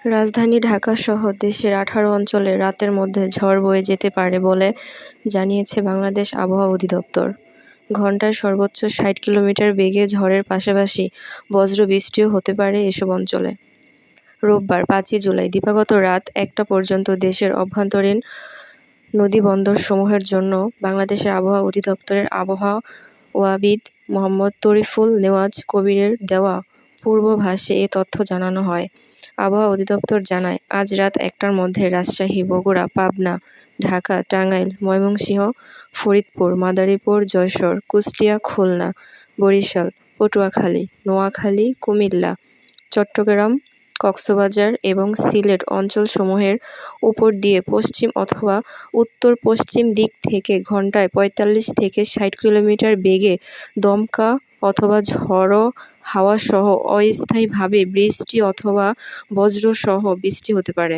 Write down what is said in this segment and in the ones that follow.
রাজধানী ঢাকাসহ দেশের ১৮ অঞ্চলে রাতের মধ্যে ঝড় বয়ে যেতে পারে বলে জানিয়েছে বাংলাদেশ আবহাওয়া অধিদপ্তর। ঘণ্টায় সর্বোচ্চ ৬০ কিলোমিটার বেগে ঝড়ের পাশাপাশি বজ্রবৃষ্টিও হতে পারে এসব অঞ্চলে। রোববার ৫ই জুলাই দিবাগত রাত ১টা পর্যন্ত দেশের অভ্যন্তরীণ নদীবন্দরসমূহের জন্য বাংলাদেশের আবহাওয়া অধিদপ্তরের আবহাওয়াবিদ মোহাম্মদ তরিফুল নেওয়াজ কবিরের দেওয়া পূর্বাভাসে এ তথ্য জানানো হয়। আবহাওয়া অধিদপ্তর জানায়, আজ রাত ১টার মধ্যে রাজশাহী, বগুড়া, পাবনা, ঢাকা, টাঙ্গাইল, ময়মনসিংহ, ফরিদপুর, মাদারীপুর, যশোর, কুষ্টিয়া, খুলনা, বরিশাল, পটুয়াখালী, নোয়াখালী, কুমিল্লা, চট্টগ্রাম, কক্সবাজার এবং সিলেট অঞ্চলসমূহের উপর দিয়ে পশ্চিম অথবা উত্তর-পশ্চিম দিক থেকে ঘণ্টায় ৪৫ থেকে ৬০ কিলোমিটার বেগে দমকা অথবা ঝোড়ো হাওয়াসহ অস্থায়ীভাবে বৃষ্টি অথবা বজ্রসহ বৃষ্টি হতে পারে।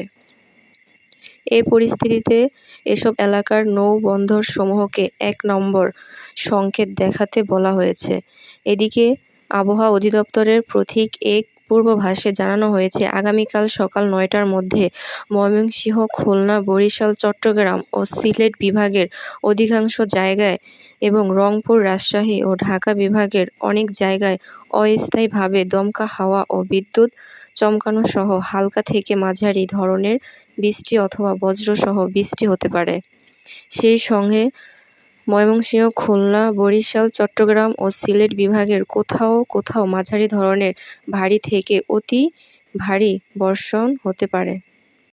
এ পরিস্থিতিতে এসব এলাকার নৌ-বন্দরসমূহকে ১ নম্বর সংকেত দেখাতে বলা হয়েছে। এদিকে আবহাওয়া অধিদপ্তরের এক পূর্বাভাসে জানানো হয়েছে, আগামীকাল সকাল ৯টার মধ্যে ময়মনসিংহ, খুলনা, বরিশাল, চট্টগ্রাম ও সিলেট বিভাগের অধিকাংশ জায়গায় এবং রংপুর, রাজশাহী ও ঢাকা বিভাগের অনেক জায়গায় অস্থায়ীভাবে দমকা হাওয়া ও বিদ্যুৎ চমকানোসহ হালকা থেকে মাঝারি ধরনের বৃষ্টি অথবা বজ্রসহ বৃষ্টি হতে পারে। সেই সঙ্গে ময়মনসিংহ, খুলনা, বরিশাল, চট্টগ্রাম ও সিলেট বিভাগের কোথাও কোথাও মাঝারি ধরনের ভারী থেকে অতি ভারী বর্ষণ হতে পারে।